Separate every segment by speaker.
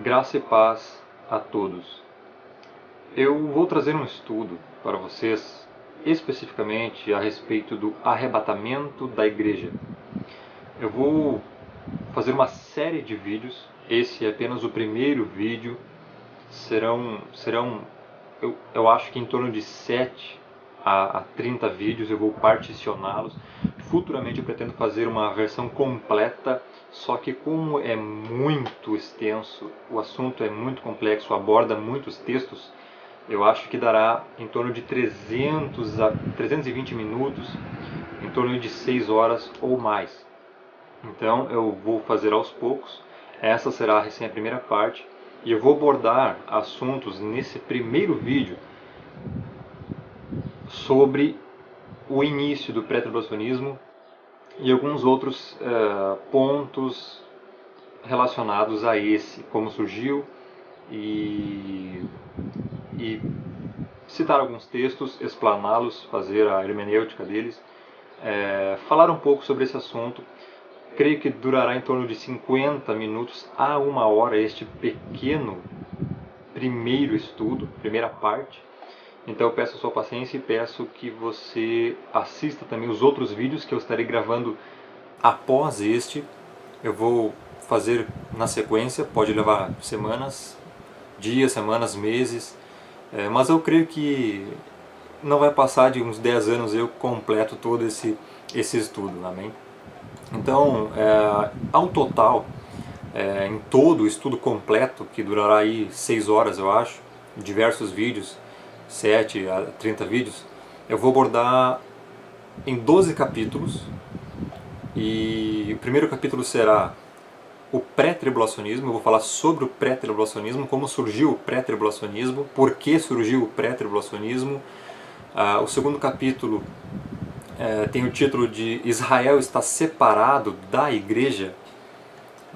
Speaker 1: Graça e paz a todos. Eu vou trazer um estudo para vocês, especificamente a respeito do arrebatamento da igreja. Eu vou fazer uma série de vídeos, esse é apenas o primeiro vídeo, serão eu acho que em torno de 7 a 30 vídeos, eu vou particioná-los. Futuramente eu pretendo fazer uma versão completa, só que como é muito extenso, o assunto é muito complexo, aborda muitos textos, eu acho que dará em torno de 300 a 320 minutos, em torno de 6 horas ou mais. Então eu vou fazer aos poucos, essa será a primeira parte, e eu vou abordar assuntos nesse primeiro vídeo sobre o início do pré-tribulacionismo e alguns outros pontos relacionados a esse, como surgiu, e citar alguns textos, explaná-los, fazer a hermenêutica deles, falar um pouco sobre esse assunto. Creio que durará em torno de 50 minutos a 1 hora este pequeno primeiro estudo, primeira parte. Então eu peço a sua paciência e peço que você assista também os outros vídeos que eu estarei gravando após este. Eu vou fazer na sequência, pode levar semanas, dias, semanas, meses, mas eu creio que não vai passar de uns 10 anos eu completo todo esse estudo, amém? Então, ao total, em todo o estudo completo, que durará aí 6 horas eu acho, diversos vídeos, 7 a 30 vídeos, eu vou abordar em 12 capítulos, e o primeiro capítulo será o pré-tribulacionismo. Eu vou falar sobre o pré-tribulacionismo, como surgiu o pré-tribulacionismo, por que surgiu o pré-tribulacionismo. O segundo capítulo tem o título de Israel está separado da igreja.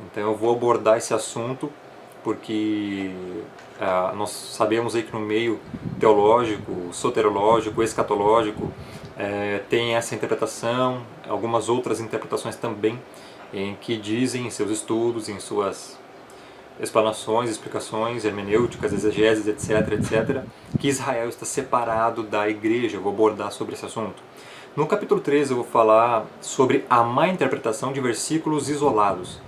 Speaker 1: Então eu vou abordar esse assunto porque nós sabemos aí que no meio teológico, soterológico, escatológico tem essa interpretação, algumas outras interpretações também, em que dizem em seus estudos, em suas explanações, explicações, hermenêuticas, exegeses, etc., que Israel está separado da igreja. Eu vou abordar sobre esse assunto. No capítulo 13 eu vou falar sobre a má interpretação de versículos isolados.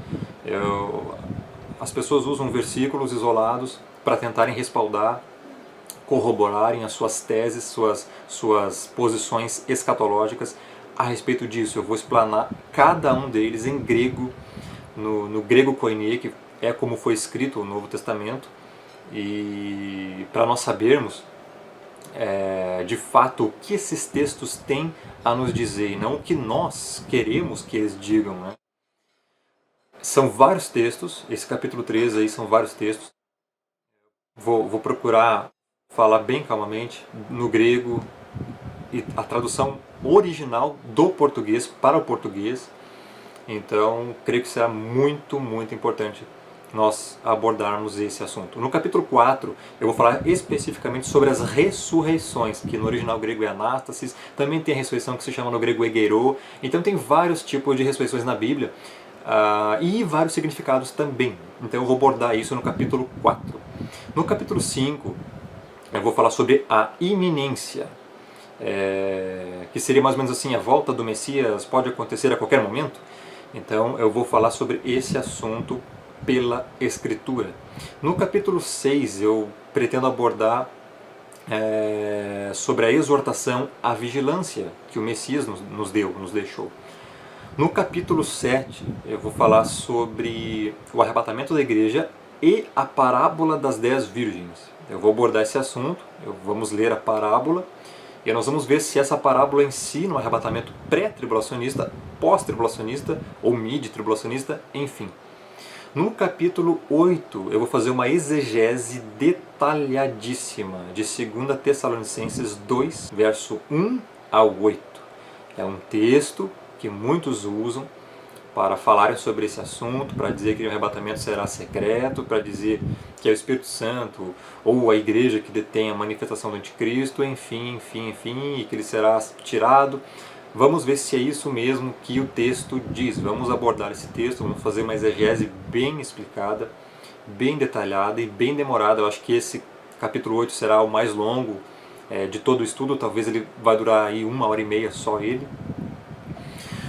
Speaker 1: As pessoas usam versículos isolados para tentarem respaldar, corroborarem as suas teses, suas posições escatológicas a respeito disso. Eu vou explanar cada um deles em grego, no grego koiné, que é como foi escrito o Novo Testamento, e para nós sabermos de fato o que esses textos têm a nos dizer, e não o que nós queremos que eles digam, né? São vários textos, esse capítulo 13 aí são vários textos. Vou procurar falar bem calmamente no grego, e a tradução original do português para o português. Então, creio que será muito, muito importante nós abordarmos esse assunto. No capítulo 4, eu vou falar especificamente sobre as ressurreições, que no original grego é anástasis, também tem a ressurreição que se chama no grego egeiro. Então tem vários tipos de ressurreições na Bíblia, e vários significados também. Então eu vou abordar isso no capítulo 4. No capítulo 5, eu vou falar sobre a iminência, que seria mais ou menos assim, a volta do Messias pode acontecer a qualquer momento. Então eu vou falar sobre esse assunto pela Escritura. No capítulo 6 eu pretendo abordar sobre a exortação à vigilância que o Messias nos deixou. No capítulo 7 eu vou falar sobre o arrebatamento da igreja e a parábola das 10 virgens. Eu vou abordar esse assunto, vamos ler a parábola, e nós vamos ver se essa parábola ensina um arrebatamento pré-tribulacionista, pós-tribulacionista ou mid-tribulacionista, enfim. No capítulo 8 eu vou fazer uma exegese detalhadíssima de 2 Tessalonicenses 2, verso 1 ao 8. É um texto que muitos usam para falarem sobre esse assunto, para dizer que o arrebatamento será secreto, para dizer que é o Espírito Santo ou a igreja que detém a manifestação do anticristo, enfim, e que ele será tirado. Vamos ver se é isso mesmo que o texto diz. Vamos abordar esse texto, vamos fazer uma exegese bem explicada bem detalhada e bem demorada. Eu acho que esse capítulo 8 será o mais longo de todo o estudo, talvez ele vai durar aí 1h30 só ele.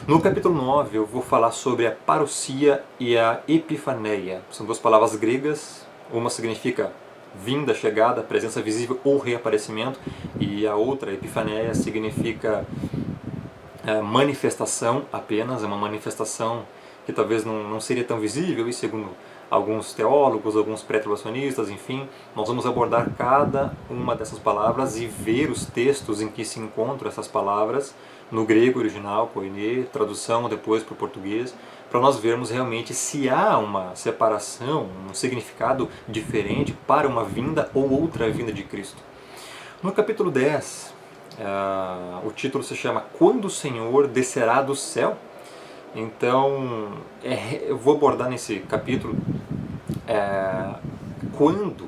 Speaker 1: No capítulo 9 eu vou falar sobre a parousia e a epifaneia. São duas palavras gregas, uma significa vinda, chegada, presença visível ou reaparecimento, e a outra, epifaneia, significa manifestação apenas, é uma manifestação que talvez não seria tão visível, e segundo alguns teólogos, alguns pré-tribulacionistas, enfim, nós vamos abordar cada uma dessas palavras e ver os textos em que se encontram essas palavras no grego original, koine, tradução depois para o português, para nós vermos realmente se há uma separação, um significado diferente para uma vinda ou outra vinda de Cristo. No capítulo 10, o título se chama Quando o Senhor Descerá do Céu. Então, eu vou abordar nesse capítulo quando,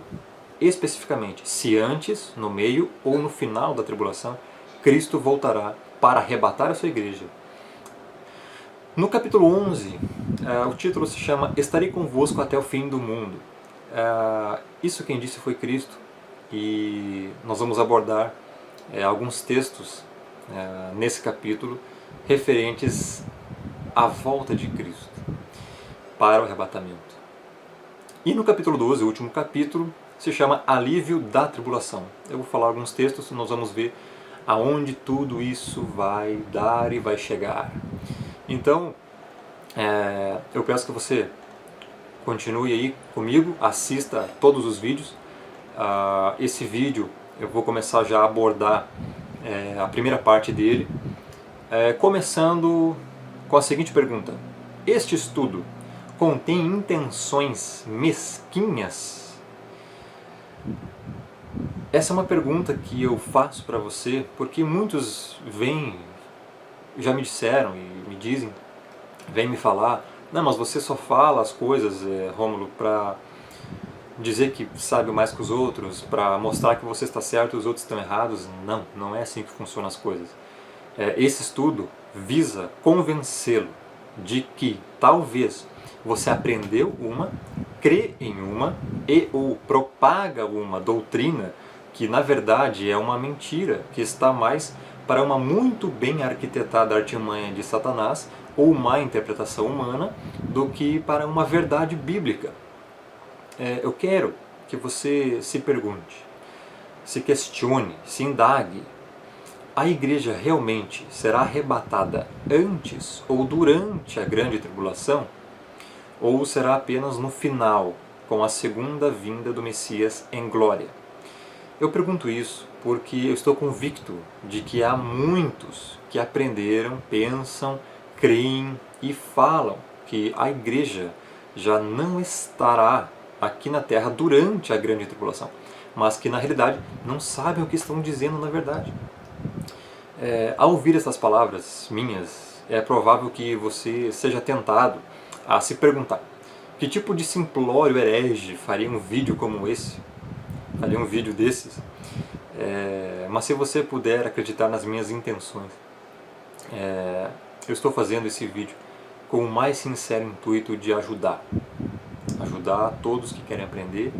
Speaker 1: especificamente, se antes, no meio ou no final da tribulação, Cristo voltará para arrebatar a sua igreja. No capítulo 11, o título se chama Estarei convosco até o fim do mundo. Isso quem disse foi Cristo, e nós vamos abordar alguns textos nesse capítulo referentes à volta de Cristo para o arrebatamento. E no capítulo 12, o último capítulo, se chama Alívio da Tribulação. Eu vou falar alguns textos e nós vamos ver aonde tudo isso vai dar e vai chegar. Então, eu peço que você continue aí comigo, assista todos os vídeos. Esse vídeo eu vou começar já a abordar a primeira parte dele, começando com a seguinte pergunta: este estudo contém intenções mesquinhas? Essa é uma pergunta que eu faço para você porque muitos já me disseram e me dizem, vêm me falar: não, mas você só fala as coisas, Rômulo, para dizer que sabe mais que os outros, para mostrar que você está certo e os outros estão errados. Não, não é assim que funcionam as coisas. Esse estudo visa convencê-lo de que talvez você aprendeu uma, crê em uma e ou propaga uma doutrina que na verdade é uma mentira, que está mais para uma muito bem arquitetada artimanha de Satanás ou uma interpretação humana do que para uma verdade bíblica. Eu quero que você se pergunte, se questione, se indague: a igreja realmente será arrebatada antes ou durante a grande tribulação? Ou será apenas no final, com a segunda vinda do Messias em glória? Eu pergunto isso porque eu estou convicto de que há muitos que aprenderam, pensam, creem e falam que a igreja já não estará aqui na terra durante a grande tribulação, mas que na realidade não sabem o que estão dizendo na verdade. Ao ouvir essas palavras minhas, é provável que você seja tentado a se perguntar: que tipo de simplório herege faria um vídeo como esse? Faria um vídeo desses? Mas se você puder acreditar nas minhas intenções, eu estou fazendo esse vídeo com o mais sincero intuito de ajudar todos que querem aprender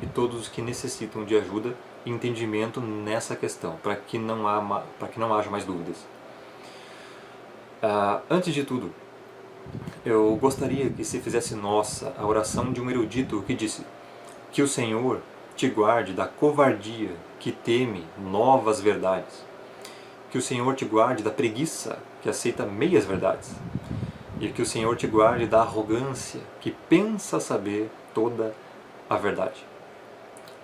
Speaker 1: e todos os que necessitam de ajuda e entendimento nessa questão, para que não haja mais dúvidas. Antes de tudo, eu gostaria que se fizesse nossa a oração de um erudito que disse: que o Senhor te guarde da covardia que teme novas verdades, que o Senhor te guarde da preguiça que aceita meias verdades, e que o Senhor te guarde da arrogância que pensa saber toda a verdade.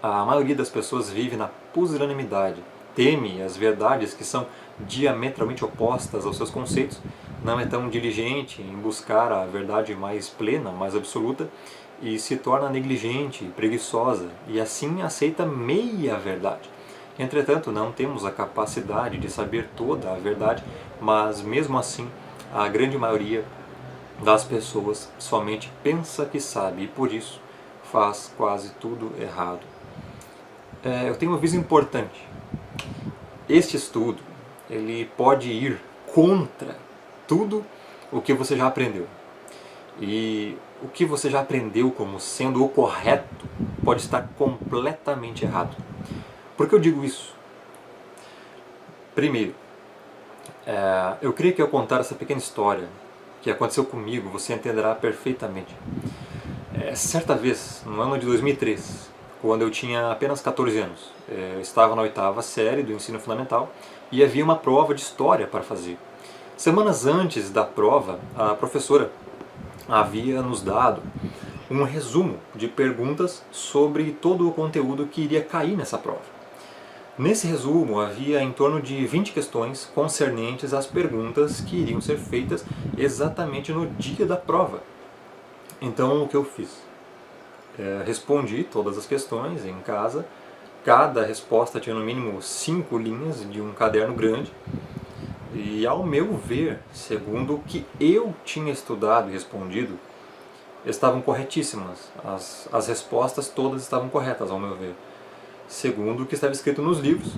Speaker 1: A maioria das pessoas vive na pusilanimidade, teme as verdades que são diametralmente opostas aos seus conceitos, não é tão diligente em buscar a verdade mais plena, mais absoluta, e se torna negligente e preguiçosa, e assim aceita meia verdade. Entretanto, não temos a capacidade de saber toda a verdade, mas mesmo assim, a grande maioria das pessoas somente pensa que sabe e por isso faz quase tudo errado. Eu tenho um aviso importante. Este estudo ele pode ir contra tudo o que você já aprendeu. E o que você já aprendeu como sendo o correto pode estar completamente errado. Por que eu digo isso? Primeiro, eu creio que ao contar essa pequena história que aconteceu comigo, você entenderá perfeitamente. Certa vez, no ano de 2003, quando eu tinha apenas 14 anos, estava na 8ª série do ensino fundamental e havia uma prova de história para fazer. Semanas antes da prova, a professora havia nos dado um resumo de perguntas sobre todo o conteúdo que iria cair nessa prova. Nesse resumo havia em torno de 20 questões concernentes às perguntas que iriam ser feitas exatamente no dia da prova. Então o que eu fiz? Respondi todas as questões em casa. Cada resposta tinha no mínimo 5 linhas de um caderno grande. E ao meu ver, segundo o que eu tinha estudado e respondido, estavam corretíssimas. As respostas todas estavam corretas, ao meu ver, segundo o que estava escrito nos livros,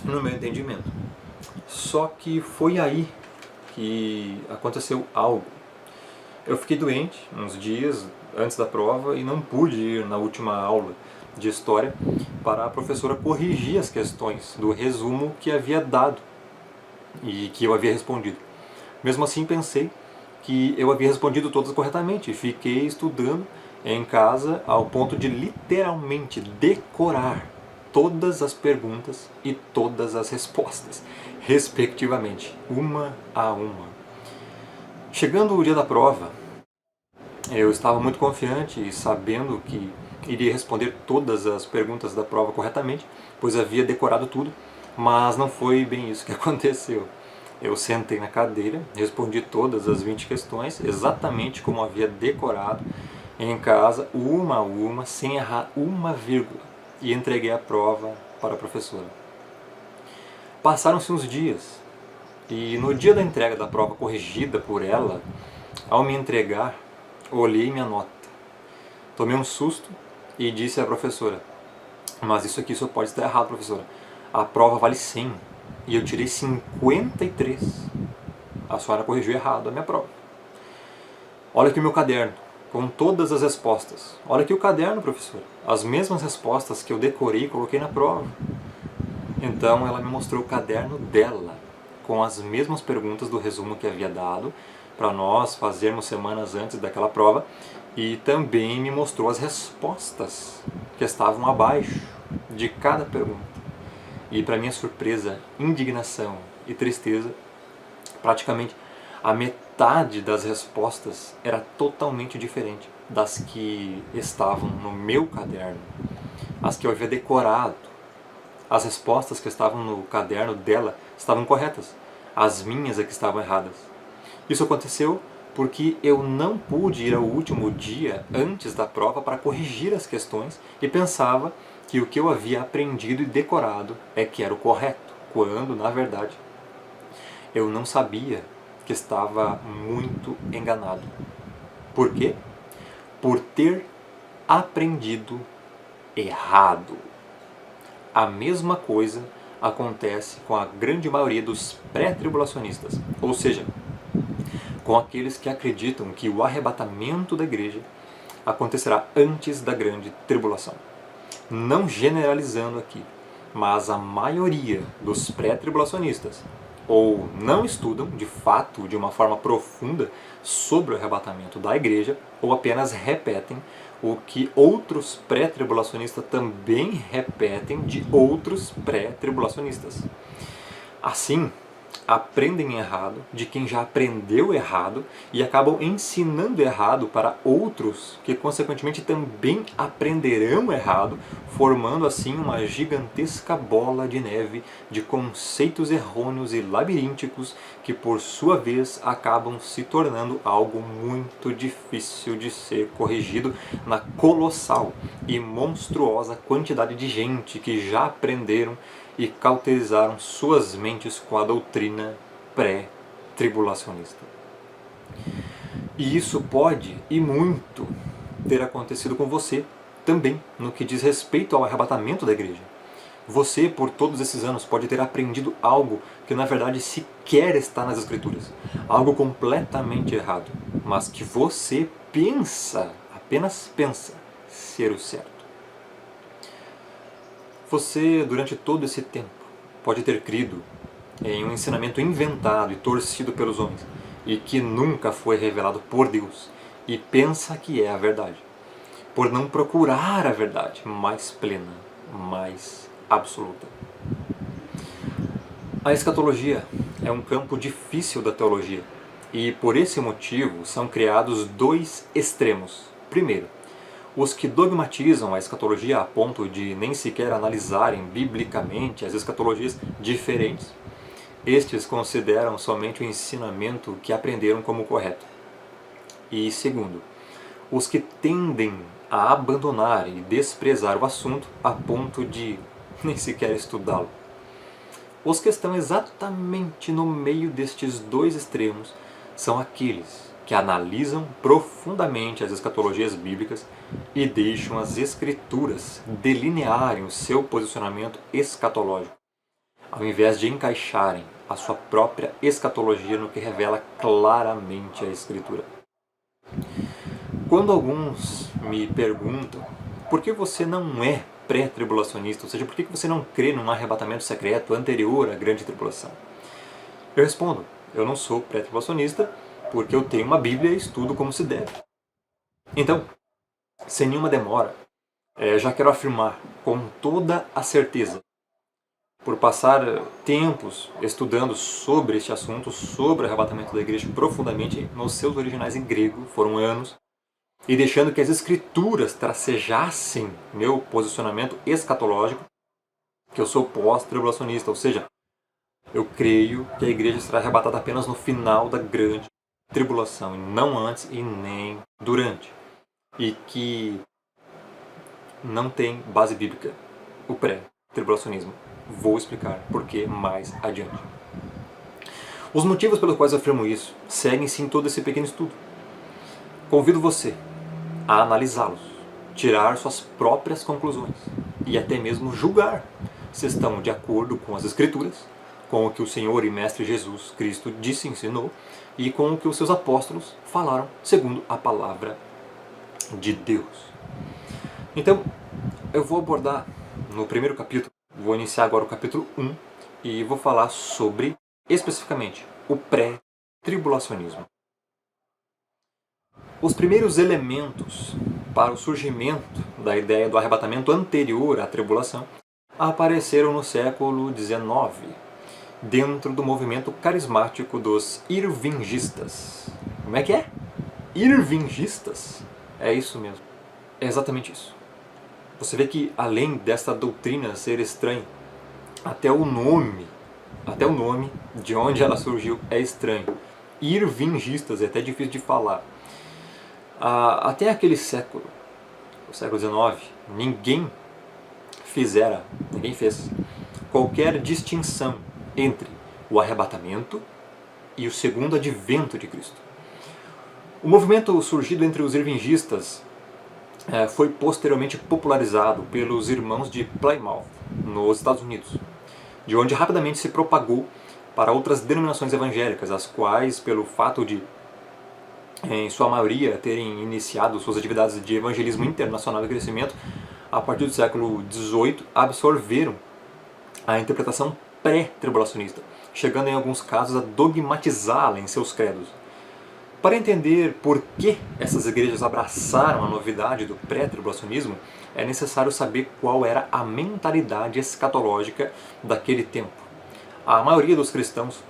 Speaker 1: no meu entendimento. Só que foi aí que aconteceu algo. Eu fiquei doente uns dias antes da prova e não pude ir na última aula de história para a professora corrigir as questões do resumo que havia dado e que eu havia respondido. Mesmo assim, pensei que eu havia respondido todas corretamente e fiquei estudando em casa ao ponto de literalmente decorar todas as perguntas e todas as respostas, respectivamente, uma a uma. Chegando o dia da prova, eu estava muito confiante e sabendo que iria responder todas as perguntas da prova corretamente, pois havia decorado tudo, mas não foi bem isso que aconteceu. Eu sentei na cadeira, respondi todas as 20 questões, exatamente como havia decorado em casa, uma a uma, sem errar uma vírgula, e entreguei a prova para a professora. Passaram-se uns dias, e no dia da entrega da prova corrigida por ela, ao me entregar, olhei minha nota. Tomei um susto e disse à professora: mas isso aqui só pode estar errado, professora. A prova vale 100 e eu tirei 53. A senhora corrigiu errado a minha prova. Olha aqui o meu caderno, com todas as respostas. Olha aqui o caderno, professora. As mesmas respostas que eu decorei e coloquei na prova. Então ela me mostrou o caderno dela, com as mesmas perguntas do resumo que havia dado para nós fazermos semanas antes daquela prova, e também me mostrou as respostas que estavam abaixo de cada pergunta. E para minha surpresa, indignação e tristeza, praticamente a metade das respostas era totalmente diferente das que estavam no meu caderno, as que eu havia decorado. As respostas que estavam no caderno dela estavam corretas, as minhas é que estavam erradas. Isso aconteceu porque eu não pude ir ao último dia antes da prova para corrigir as questões e pensava que o que eu havia aprendido e decorado é que era o correto, quando, na verdade, eu não sabia que estava muito enganado. Por quê? Por ter aprendido errado. A mesma coisa acontece com a grande maioria dos pré-tribulacionistas, ou seja, com aqueles que acreditam que o arrebatamento da igreja acontecerá antes da grande tribulação. Não generalizando aqui, mas a maioria dos pré-tribulacionistas ou não estudam, de fato, de uma forma profunda sobre o arrebatamento da igreja, ou apenas repetem o que outros pré-tribulacionistas também repetem de outros pré-tribulacionistas. Assim, aprendem errado de quem já aprendeu errado e acabam ensinando errado para outros que consequentemente também aprenderão errado, formando assim uma gigantesca bola de neve de conceitos errôneos e labirínticos que por sua vez acabam se tornando algo muito difícil de ser corrigido na colossal e monstruosa quantidade de gente que já aprenderam e cauterizaram suas mentes com a doutrina pré-tribulacionista. E isso pode, e muito, ter acontecido com você também, no que diz respeito ao arrebatamento da igreja. Você, por todos esses anos, pode ter aprendido algo que na verdade sequer está nas Escrituras. Algo completamente errado. mas que você pensa, apenas pensa, ser o certo. Você, durante todo esse tempo, pode ter crido em um ensinamento inventado e torcido pelos homens e que nunca foi revelado por Deus e pensa que é a verdade, por não procurar a verdade mais plena, mais absoluta. A escatologia é um campo difícil da teologia e por esse motivo são criados dois extremos. Primeiro, os que dogmatizam a escatologia a ponto de nem sequer analisarem biblicamente as escatologias diferentes. Estes consideram somente o ensinamento que aprenderam como correto. E segundo, os que tendem a abandonar e desprezar o assunto a ponto de nem sequer estudá-lo. Os que estão exatamente no meio destes dois extremos são aqueles que analisam profundamente as escatologias bíblicas e deixam as escrituras delinearem o seu posicionamento escatológico, ao invés de encaixarem a sua própria escatologia no que revela claramente a escritura. Quando alguns me perguntam por que você não é pré-tribulacionista, ou seja, por que você não crê num arrebatamento secreto anterior à grande tribulação, eu respondo, eu não sou pré-tribulacionista porque eu tenho uma Bíblia e estudo como se deve. Então, sem nenhuma demora, já quero afirmar com toda a certeza, por passar tempos estudando sobre este assunto, sobre o arrebatamento da igreja profundamente nos seus originais em grego, foram anos, e deixando que as escrituras tracejassem meu posicionamento escatológico, que eu sou pós-tribulacionista, ou seja, eu creio que a igreja será arrebatada apenas no final da grande tribulação, e não antes e nem durante, e que não tem base bíblica o pré-tribulacionismo. Vou explicar por que mais adiante. Os motivos pelos quais eu afirmo isso seguem-se em todo esse pequeno estudo. Convido você a analisá-los, tirar suas próprias conclusões e até mesmo julgar se estão de acordo com as Escrituras, com o que o Senhor e Mestre Jesus Cristo disse e ensinou e com o que os seus apóstolos falaram segundo a palavra de Deus. Então, eu vou abordar no primeiro capítulo, vou iniciar agora o capítulo 1 e vou falar sobre, especificamente, o pré-tribulacionismo. Os primeiros elementos para o surgimento da ideia do arrebatamento anterior à tribulação apareceram no século XIX, dentro do movimento carismático dos Irvingistas. Como é que é? Irvingistas? É isso mesmo. É exatamente isso. Você vê que além desta doutrina ser estranha, até o nome de onde ela surgiu é estranho. Irvingistas é até difícil de falar. Até aquele século, o século XIX, ninguém fez qualquer distinção entre o arrebatamento e o segundo advento de Cristo. O movimento surgido entre os irvingistas foi posteriormente popularizado pelos irmãos de Plymouth, nos Estados Unidos, de onde rapidamente se propagou para outras denominações evangélicas, as quais, pelo fato de, em sua maioria, terem iniciado suas atividades de evangelismo internacional e crescimento, a partir do século XVIII, absorveram a interpretação pré-tribulacionista, chegando em alguns casos a dogmatizá-la em seus credos. Para entender por que essas igrejas abraçaram a novidade do pré-tribulacionismo, é necessário saber qual era a mentalidade escatológica daquele tempo. A maioria dos cristãos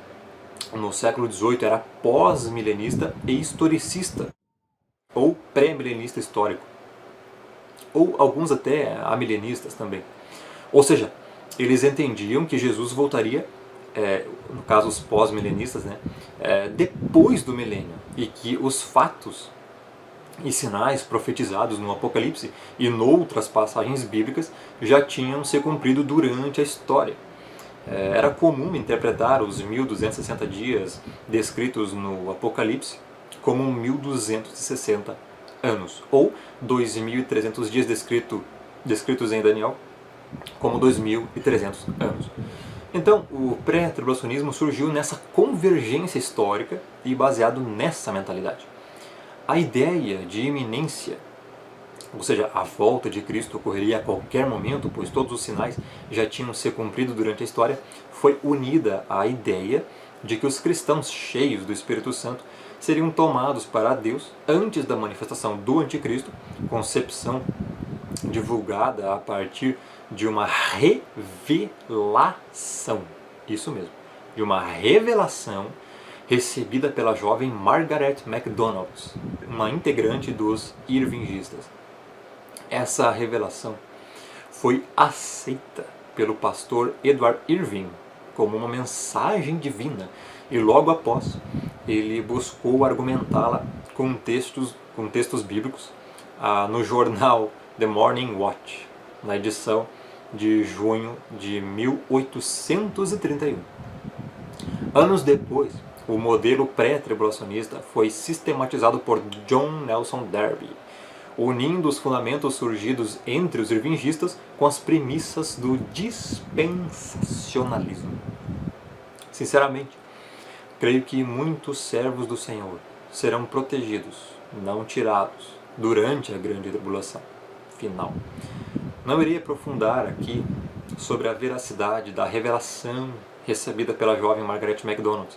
Speaker 1: no século XVIII era pós-milenista e historicista, ou pré-milenista histórico, ou alguns até amilenistas também. Ou seja, eles entendiam que Jesus voltaria, no caso os pós-milenistas, depois do milênio, e que os fatos e sinais profetizados no Apocalipse e noutras passagens bíblicas já tinham se cumprido durante a história. Era comum interpretar os 1260 dias descritos no Apocalipse como 1260 anos, ou 2300 dias descritos em Daniel como 2300 anos. Então, o pré-tribulacionismo surgiu nessa convergência histórica e baseado nessa mentalidade. A ideia de iminência, ou seja, a volta de Cristo ocorreria a qualquer momento, pois todos os sinais já tinham se cumprido durante a história, foi unida à ideia de que os cristãos cheios do Espírito Santo seriam tomados para Deus antes da manifestação do Anticristo, concepção divulgada a partir de uma revelação. Isso mesmo, de uma revelação recebida pela jovem Margaret MacDonald, uma integrante dos Irvingistas. Essa revelação foi aceita pelo pastor Edward Irving como uma mensagem divina e logo após ele buscou argumentá-la com textos bíblicos no jornal The Morning Watch, na edição de junho de 1831. Anos depois, o modelo pré-tribulacionista foi sistematizado por John Nelson Darby, unindo os fundamentos surgidos entre os irvingistas com as premissas do dispensacionalismo. Sinceramente, creio que muitos servos do Senhor serão protegidos, não tirados, durante a grande tribulação final. Não irei aprofundar aqui sobre a veracidade da revelação recebida pela jovem Margaret MacDonald.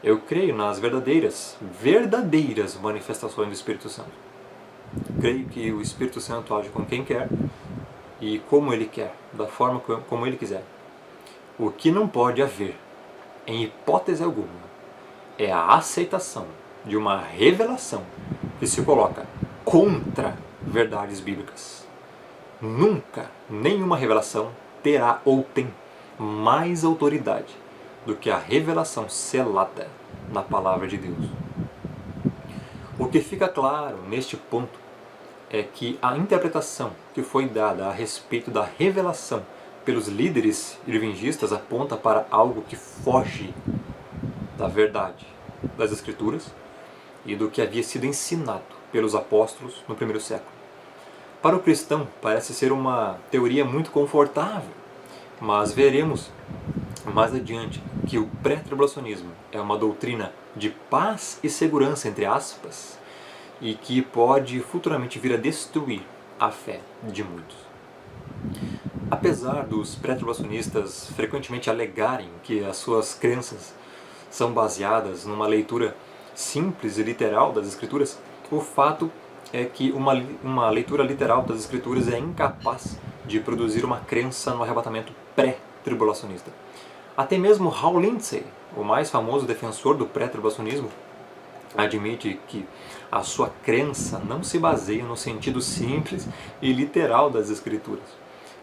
Speaker 1: Eu creio nas verdadeiras manifestações do Espírito Santo. Creio que o Espírito Santo age com quem quer e como ele quer, da forma como ele quiser. O que não pode haver, em hipótese alguma, é a aceitação de uma revelação que se coloca contra verdades bíblicas. Nunca nenhuma revelação terá ou tem mais autoridade do que a revelação selada na palavra de Deus. O que fica claro neste ponto é que a interpretação que foi dada a respeito da revelação pelos líderes irvingistas aponta para algo que foge da verdade das Escrituras e do que havia sido ensinado pelos apóstolos no primeiro século. Para o cristão parece ser uma teoria muito confortável, mas veremos mais adiante que o pré-tribulacionismo é uma doutrina de paz e segurança, entre aspas, e que pode futuramente vir a destruir a fé de muitos. Apesar dos pré-tribulacionistas frequentemente alegarem que as suas crenças são baseadas numa leitura simples e literal das Escrituras, o fato é que uma leitura literal das Escrituras é incapaz de produzir uma crença no arrebatamento pré-tribulacionista. Até mesmo Hal Lindsey, o mais famoso defensor do pré-tribulacionismo, admite que a sua crença não se baseia no sentido simples e literal das Escrituras.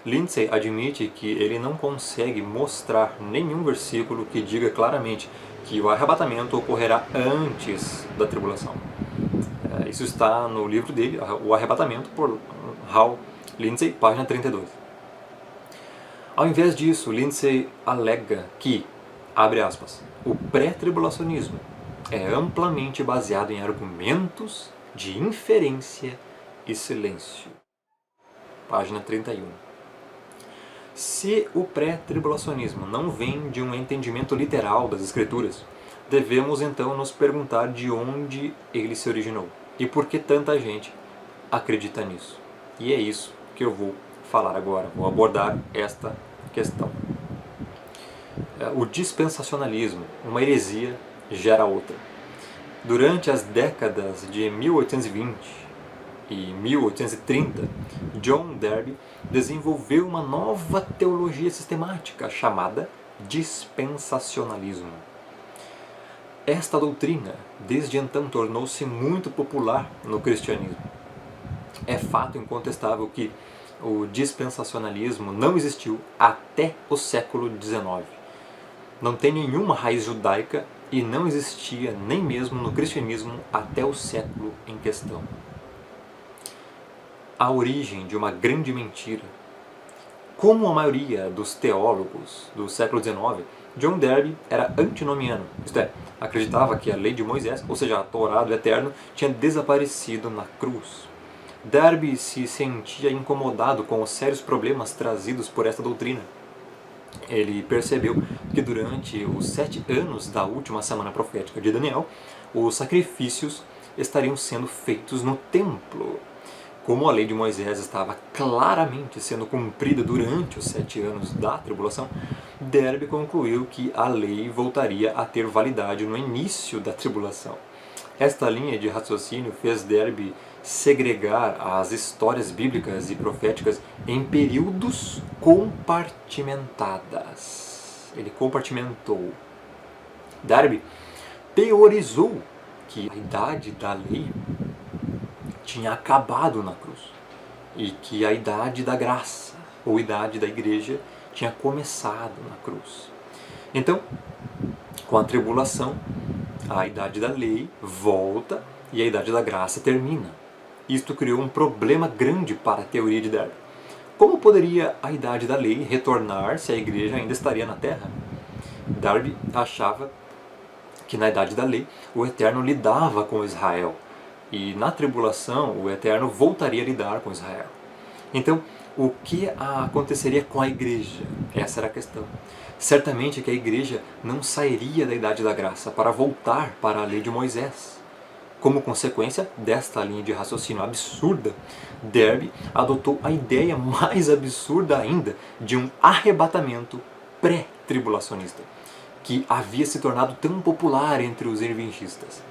Speaker 1: Lindsey admite que ele não consegue mostrar nenhum versículo que diga claramente que o arrebatamento ocorrerá antes da tribulação. Isso está no livro dele, O Arrebatamento, por Hal Lindsey, página 32. Ao invés disso, Lindsey alega que, abre aspas, o pré-tribulacionismo é amplamente baseado em argumentos de inferência e silêncio. Página 31. Se o pré-tribulacionismo não vem de um entendimento literal das Escrituras, devemos então nos perguntar de onde ele se originou e por que tanta gente acredita nisso. E é isso que eu vou falar agora, vou abordar esta questão. O dispensacionalismo, uma heresia, gera outra. Durante as décadas de 1820 e 1830, John Darby desenvolveu uma nova teologia sistemática chamada dispensacionalismo. Esta doutrina, desde então, tornou-se muito popular no cristianismo. É fato incontestável que o dispensacionalismo não existiu até o século XIX. Não tem nenhuma raiz judaica e não existia nem mesmo no cristianismo até o século em questão. A origem de uma grande mentira. Como a maioria dos teólogos do século XIX, John Darby era antinomiano, isto é, acreditava que a lei de Moisés, ou seja, a Torá do Eterno, tinha desaparecido na cruz. Darby se sentia incomodado com os sérios problemas trazidos por esta doutrina. Ele percebeu que durante os 7 anos da última semana profética de Daniel, os sacrifícios estariam sendo feitos no templo. Como a lei de Moisés estava claramente sendo cumprida durante os 7 anos da tribulação, Derbe concluiu que a lei voltaria a ter validade no início da tribulação. Esta linha de raciocínio fez Derbe segregar as histórias bíblicas e proféticas em períodos compartimentadas. Ele compartimentou. Derbe teorizou que a idade da lei tinha acabado na cruz e que a idade da graça, ou idade da igreja, tinha começado na cruz. Então, com a tribulação, a idade da lei volta e a idade da graça termina. Isto criou um problema grande para a teoria de Derbe. Como poderia a idade da lei retornar se a igreja ainda estaria na terra? Derbe achava que na idade da lei o Eterno lidava com Israel e na tribulação o Eterno voltaria a lidar com Israel. Então, o que aconteceria com a igreja? Essa era a questão. Certamente que a igreja não sairia da idade da graça para voltar para a lei de Moisés. Como consequência desta linha de raciocínio absurda, Derbe adotou a ideia mais absurda ainda de um arrebatamento pré-tribulacionista, que havia se tornado tão popular entre os irvingistas.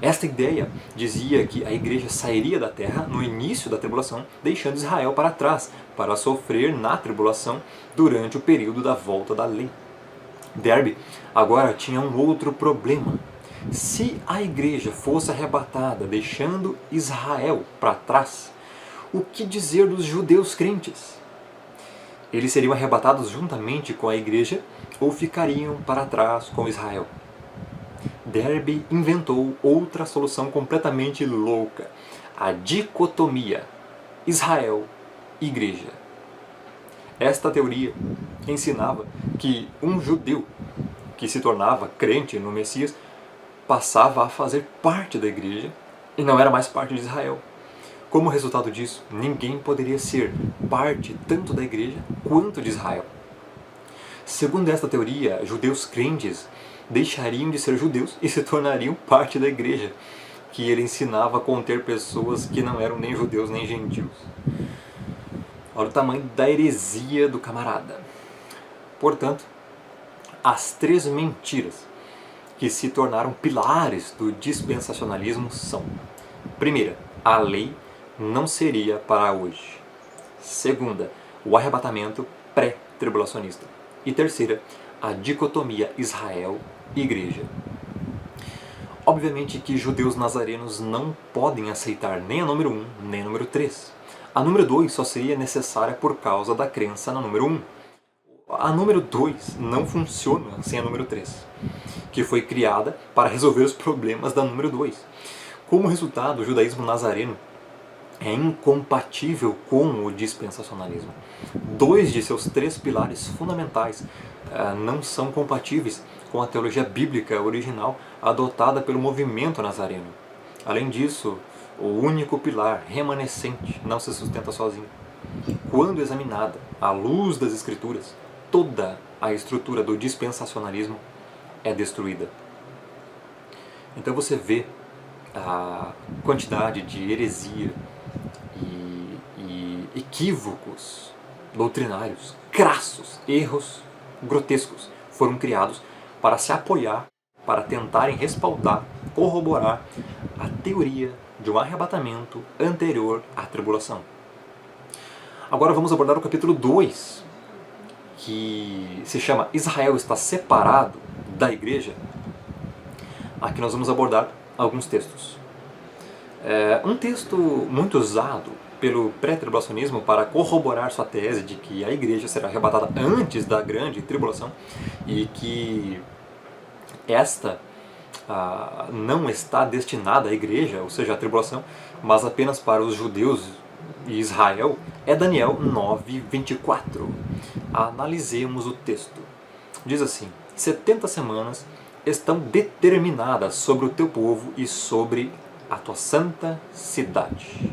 Speaker 1: Esta ideia dizia que a igreja sairia da terra no início da tribulação, deixando Israel para trás, para sofrer na tribulação durante o período da volta da lei. Derbe agora tinha um outro problema. Se a igreja fosse arrebatada, deixando Israel para trás, o que dizer dos judeus crentes? Eles seriam arrebatados juntamente com a igreja ou ficariam para trás com Israel? Derbe inventou outra solução completamente louca: a dicotomia Israel-Igreja. Esta teoria ensinava que um judeu que se tornava crente no Messias passava a fazer parte da igreja e não era mais parte de Israel. Como resultado disso, ninguém poderia ser parte tanto da igreja quanto de Israel. Segundo esta teoria, judeus crentes deixariam de ser judeus e se tornariam parte da igreja, que ele ensinava a conter pessoas que não eram nem judeus nem gentios. Olha o tamanho da heresia do camarada. Portanto, as 3 mentiras que se tornaram pilares do dispensacionalismo são: primeira, a lei não seria para hoje. Segunda, o arrebatamento pré-tribulacionista. E terceira, a dicotomia Israel-Igreja. Obviamente que judeus nazarenos não podem aceitar nem a número 1, nem a número 3. A número 2 só seria necessária por causa da crença na número 1. A número 2 não funciona sem a número 3, que foi criada para resolver os problemas da número 2. Como resultado, o judaísmo nazareno é incompatível com o dispensacionalismo. 2 de seus 3 pilares fundamentais não são compatíveis com a teologia bíblica original adotada pelo movimento nazareno. Além disso, o único pilar remanescente não se sustenta sozinho. Quando examinada à luz das Escrituras, toda a estrutura do dispensacionalismo é destruída. Então você vê a quantidade de heresia e equívocos doutrinários, crassos, erros grotescos foram criados para se apoiar, para tentarem respaldar, corroborar a teoria de um arrebatamento anterior à tribulação. Agora vamos abordar o capítulo 2, que se chama Israel está separado da igreja. Aqui nós vamos abordar alguns textos. Um texto muito usado pelo pré-tribulacionismo para corroborar sua tese de que a igreja será arrebatada antes da grande tribulação e que esta não está destinada à igreja, ou seja, à tribulação, mas apenas para os judeus e Israel, é Daniel 9:24. Analisemos o texto. Diz assim: 70 semanas estão determinadas sobre o teu povo e sobre a tua santa cidade.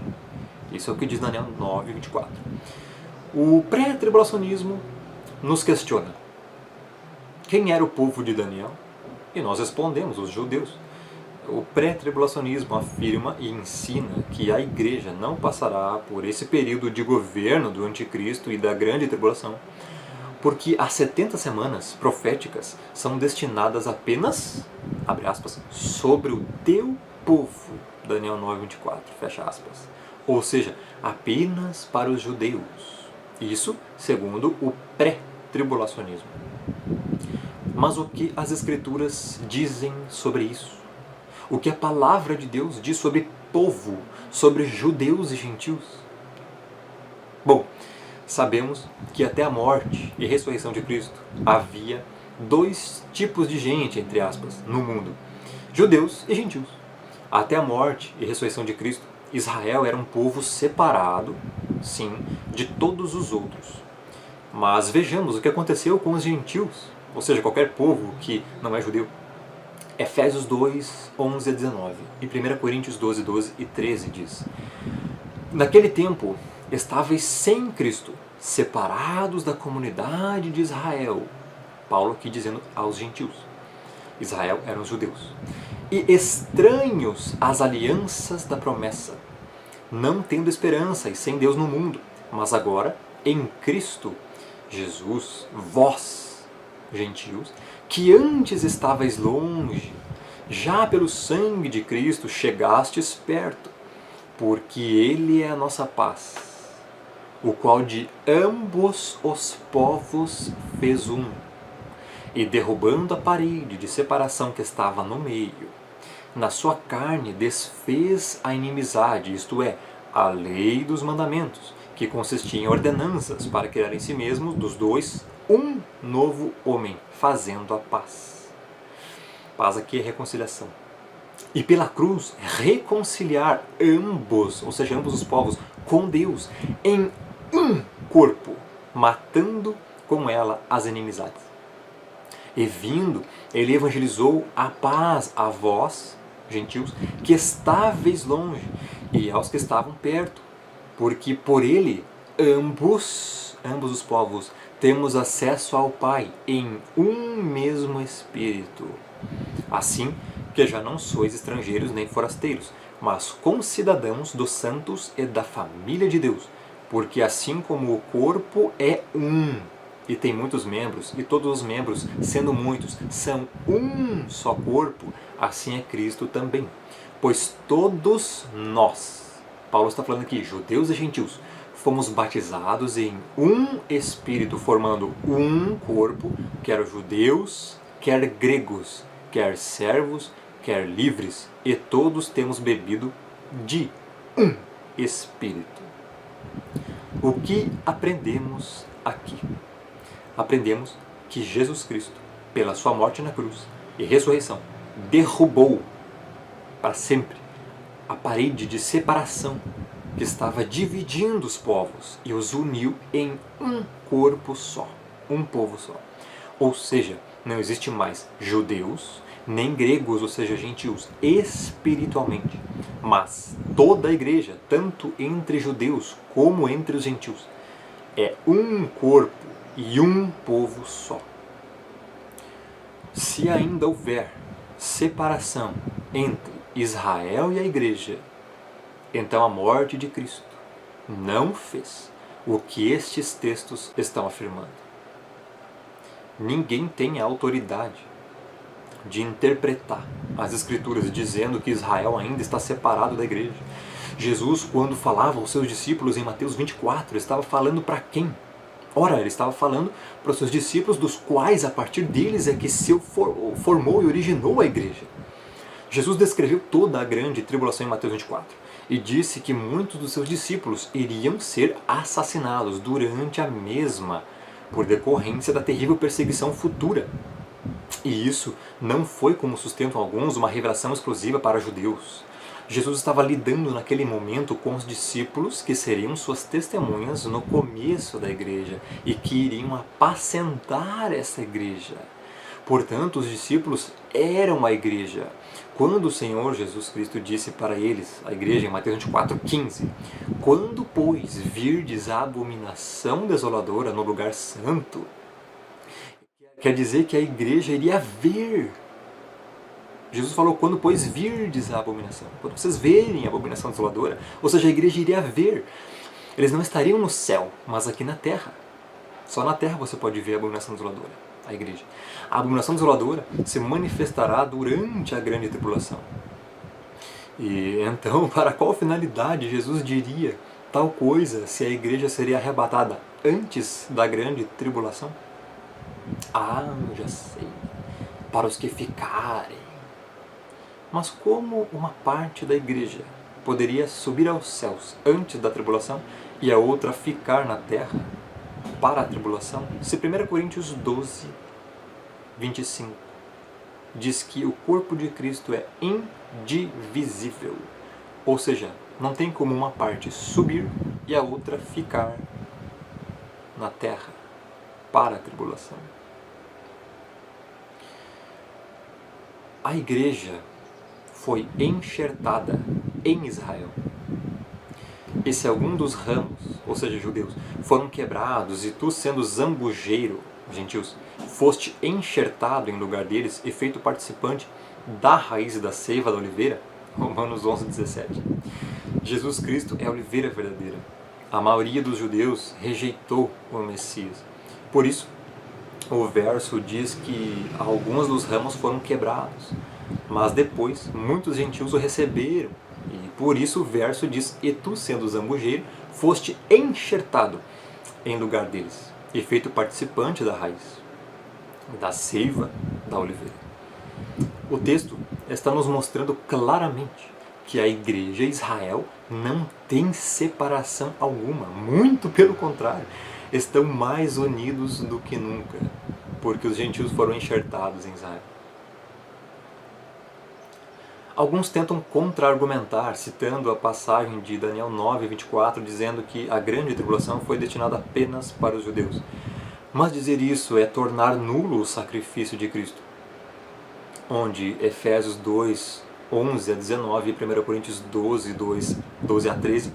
Speaker 1: Isso é o que diz Daniel 9:24. O pré-tribulacionismo nos questiona: quem era o povo de Daniel? E nós respondemos, os judeus. O pré-tribulacionismo afirma e ensina que a igreja não passará por esse período de governo do anticristo e da grande tribulação, porque as 70 semanas proféticas são destinadas apenas, abre aspas, sobre o teu povo, Daniel 9:24, fecha aspas. Ou seja, apenas para os judeus. Isso segundo o pré-tribulacionismo. Mas o que as Escrituras dizem sobre isso? O que a palavra de Deus diz sobre povo, sobre judeus e gentios? Bom, sabemos que até a morte e ressurreição de Cristo havia dois tipos de gente, entre aspas, no mundo: judeus e gentios. Até a morte e ressurreição de Cristo, Israel era um povo separado, sim, de todos os outros. Mas vejamos o que aconteceu com os gentios, ou seja, qualquer povo que não é judeu. Efésios 2, 11 a 19 e 1 Coríntios 12, 12 e 13 diz: naquele tempo estáveis sem Cristo, separados da comunidade de Israel. Paulo aqui dizendo aos gentios. Israel eram os judeus. E estranhos às alianças da promessa, não tendo esperança e sem Deus no mundo. Mas agora, em Cristo Jesus, vós, gentios, que antes estáveis longe, já pelo sangue de Cristo chegastes perto, porque Ele é a nossa paz, o qual de ambos os povos fez um, e derrubando a parede de separação que estava no meio, na sua carne desfez a inimizade, isto é, a lei dos mandamentos, que consistia em ordenanças para criar em si mesmo dos dois um novo homem, fazendo a paz. Paz aqui é reconciliação. E pela cruz reconciliar ambos, ou seja, ambos os povos, com Deus, em um corpo, matando com ela as inimizades. E vindo, ele evangelizou a paz a vós, gentios, que estáveis longe, e aos que estavam perto, porque por ele ambos os povos temos acesso ao Pai em um mesmo Espírito. Assim que já não sois estrangeiros nem forasteiros, mas concidadãos dos santos e da família de Deus, porque assim como o corpo é um, e tem muitos membros, e todos os membros, sendo muitos, são um só corpo, assim é Cristo também. Pois todos nós, Paulo está falando aqui, judeus e gentios, fomos batizados em um Espírito, formando um corpo, quer judeus, quer gregos, quer servos, quer livres, e todos temos bebido de um Espírito. O que aprendemos aqui? Aprendemos que Jesus Cristo, pela sua morte na cruz e ressurreição, derrubou para sempre a parede de separação que estava dividindo os povos e os uniu em um corpo só, um povo só. Ou seja, não existe mais judeus, nem gregos, ou seja, gentios, espiritualmente, mas toda a igreja, tanto entre judeus como entre os gentios, é um corpo e um povo só. Se ainda houver separação entre Israel e a igreja, então a morte de Cristo não fez o que estes textos estão afirmando. Ninguém tem a autoridade de interpretar as Escrituras dizendo que Israel ainda está separado da igreja. Jesus, quando falava aos seus discípulos em Mateus 24, estava falando para quem? Ora, ele estava falando para os seus discípulos, dos quais a partir deles é que se formou e originou a igreja. Jesus descreveu toda a grande tribulação em Mateus 24 e disse que muitos dos seus discípulos iriam ser assassinados durante a mesma, por decorrência da terrível perseguição futura. E isso não foi, como sustentam alguns, uma revelação exclusiva para judeus. Jesus estava lidando naquele momento com os discípulos que seriam suas testemunhas no começo da igreja e que iriam apacentar essa igreja. Portanto, os discípulos eram a igreja. Quando o Senhor Jesus Cristo disse para eles, a igreja em Mateus 24:15, quando, pois, virdes a abominação desoladora no lugar santo, quer dizer que a igreja iria ver
Speaker 2: Jesus falou, quando pois virdes a abominação, quando vocês verem a abominação desoladora, ou seja, a igreja iria ver. Eles não estariam no céu, mas aqui na terra. Só na terra você pode ver a abominação desoladora, a igreja. A abominação desoladora se manifestará durante a grande tribulação. E então, para qual finalidade Jesus diria tal coisa se a igreja seria arrebatada antes da grande tribulação? Ah, eu já sei. Para os que ficarem. Mas como uma parte da igreja poderia subir aos céus antes da tribulação e a outra ficar na terra para a tribulação? Se 1 Coríntios 12, 25 diz que o corpo de Cristo é indivisível, ou seja, não tem como uma parte subir e a outra ficar na terra para a tribulação. A igreja foi enxertada em Israel. E se algum dos ramos, ou seja, judeus, foram quebrados e tu, sendo zambujeiro, gentios, foste enxertado em lugar deles e feito participante da raiz e da seiva da oliveira, Romanos 11, 17. Jesus Cristo é a oliveira verdadeira. A maioria dos judeus rejeitou o Messias. Por isso, o verso diz que alguns dos ramos foram quebrados, mas depois muitos gentios o receberam. E por isso o verso diz, e tu, sendo zambujeiro, foste enxertado em lugar deles, e feito participante da raiz, da seiva da oliveira. O texto está nos mostrando claramente que a igreja Israel não tem separação alguma, muito pelo contrário, estão mais unidos do que nunca, porque os gentios foram enxertados em Israel. Alguns tentam contra-argumentar, citando a passagem de Daniel 9, 24, dizendo que a grande tribulação foi destinada apenas para os judeus. Mas dizer isso é tornar nulo o sacrifício de Cristo, onde Efésios 2, 11 a 19 e 1 Coríntios 12, 12 a 13